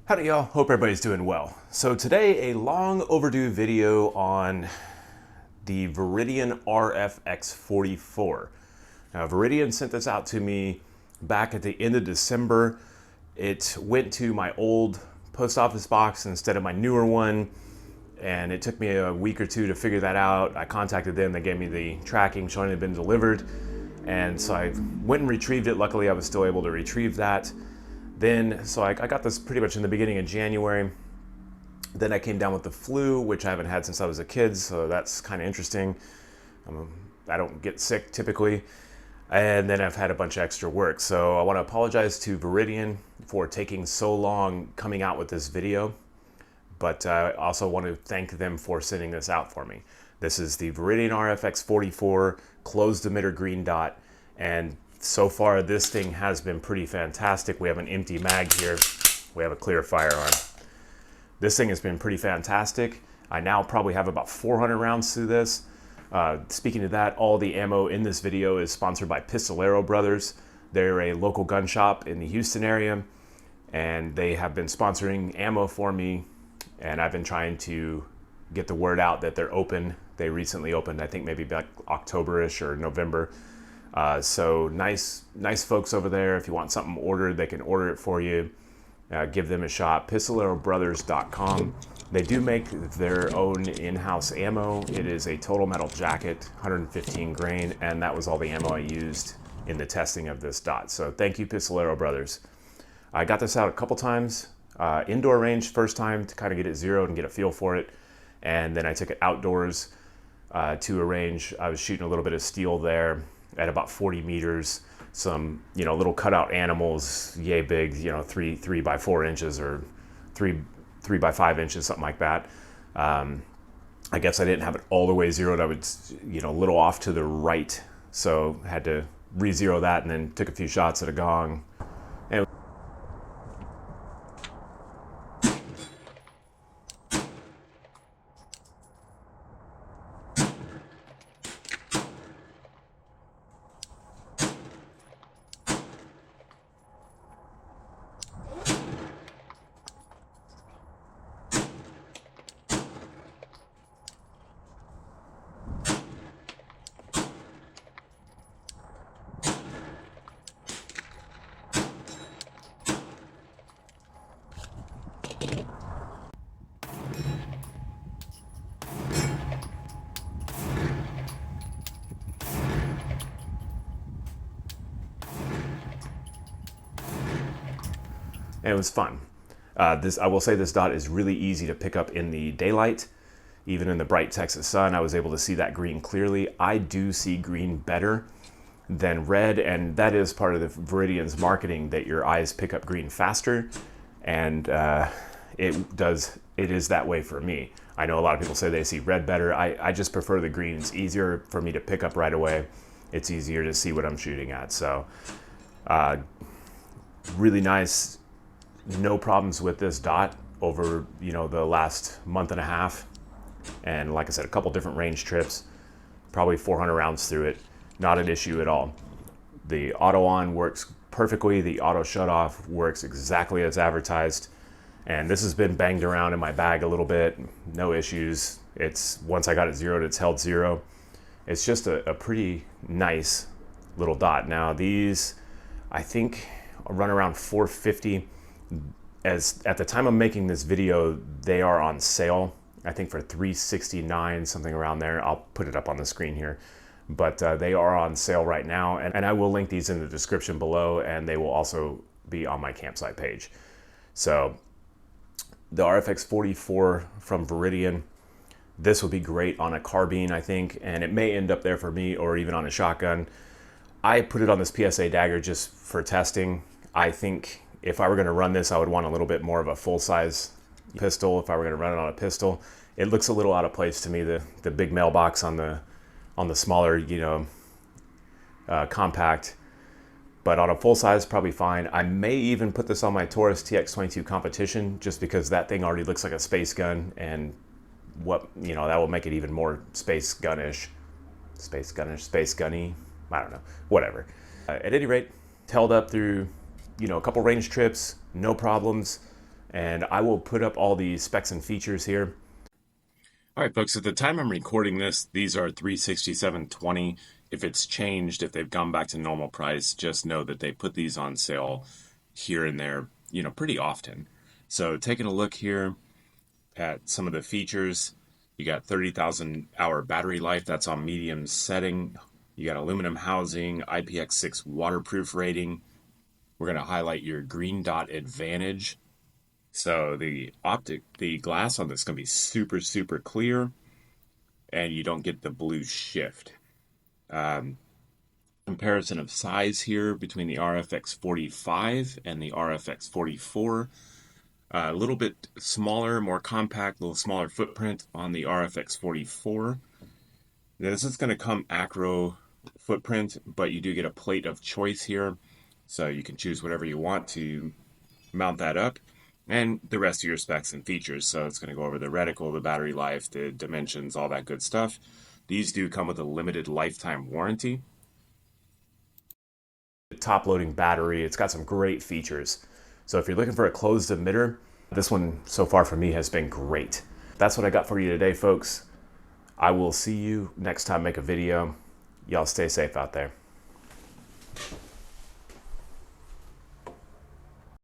Howdy y'all, hope everybody's doing well. So today a long overdue video on the Viridian RFX44. Now Viridian sent this out to me back at the end of December. It went to my old post office box instead of my newer one, and it took me a week or two to figure that out. I contacted them, they gave me the tracking showing it had been delivered, and so I went and retrieved it. Luckily I was still able to retrieve that. So I got this pretty much in the beginning of January. Then I came down with the flu, which I haven't had since I was a kid, so that's kind of interesting. I don't get sick typically. And then I've had a bunch of extra work. So I want to apologize to Viridian for taking so long coming out with this video, but I also want to thank them for sending this out for me. This is the Viridian RFX44 closed emitter green dot, and so far this thing has been pretty fantastic. We have an empty mag here. We have a clear fire on. This thing has been pretty fantastic. I now probably have about 400 rounds through this. Speaking of that, all the ammo in this video is sponsored by Pistolero Brothers. They're a local gun shop in the Houston area, and they have been sponsoring ammo for me, and I've been trying to get the word out that they're open. They recently opened, I think maybe back October-ish or November. So nice folks over there. If you want something ordered, they can order it for you. Give them a shot. PistoleroBrothers.com. They do make their own in-house ammo. It is a total metal jacket, 115 grain, and that was all the ammo I used in the testing of this dot. So thank you, Pistolero Brothers. I got this out a couple times. Indoor range first time to kind of get it zeroed and get a feel for it, and then I took it outdoors to a range. I was shooting a little bit of steel there at about 40 meters, some, little cutout animals, yay big, 3 by 4 inches or 3 by 5 inches, something like that. I guess I didn't have it all the way zeroed. I would, a little off to the right. So had to re-zero that, and then took a few shots at a Gong. And it was fun. I will say this dot is really easy to pick up in the daylight. Even in the bright Texas sun, I was able to see that green clearly. I do see green better than red, and that is part of the Viridian's marketing, that your eyes pick up green faster, and it is that way for me. I know a lot of people say they see red better. I just prefer the green. It's easier for me to pick up right away. It's easier to see what I'm shooting at. So really nice. No problems with this dot over the last month and a half, and like I said, a couple different range trips, probably 400 rounds through it. Not an issue at all. The auto on works perfectly. The auto shut off works exactly as advertised, and this has been banged around in my bag a little bit. No issues. Once I got it zeroed, it's held zero. It's just a pretty nice little dot. Now these, I think, run around 450. As at the time I'm making this video, they are on sale, I think for $369, something around there. I'll put it up on the screen here, but they are on sale right now, and I will link these in the description below, and they will also be on my campsite page. So the RFX44 from Viridian, this would be great on a carbine, I think, and it may end up there for me, or even on a shotgun. I put it on this PSA dagger just for testing. I think if I were going to run this, I would want a little bit more of a full-size pistol. If I were going to run it on a pistol, it looks a little out of place to me. The big mailbox on the smaller, compact, but on a full-size, probably fine. I may even put this on my Taurus TX22 competition, just because that thing already looks like a space gun, and that will make it even more space gunnish, space gunny. I don't know, whatever. At any rate, held up through a couple range trips, no problems. and I will put up all the specs and features here. All right, folks, at the time I'm recording this, these are $367.20. If it's changed, if they've gone back to normal price, just know that they put these on sale here and there, you know, pretty often. So taking a look here at some of the features, you got 30,000 hour battery life. That's on medium setting. You got aluminum housing, IPX6 waterproof rating. We're going to highlight your green dot advantage. So the glass on this is going to be super, super clear, and you don't get the blue shift. Comparison of size here between the RFX 45 and the RFX 44. A little bit smaller, more compact, a little smaller footprint on the RFX 44. Now, this is going to come acro footprint, but you do get a plate of choice here, so you can choose whatever you want to mount that up, and the rest of your specs and features. So it's going to go over the reticle, the battery life, the dimensions, all that good stuff. These do come with a limited lifetime warranty. Top loading battery, it's got some great features. So if you're looking for a closed emitter, this one so far for me has been great. That's what I got for you today, folks. I will see you next time I make a video. Y'all stay safe out there.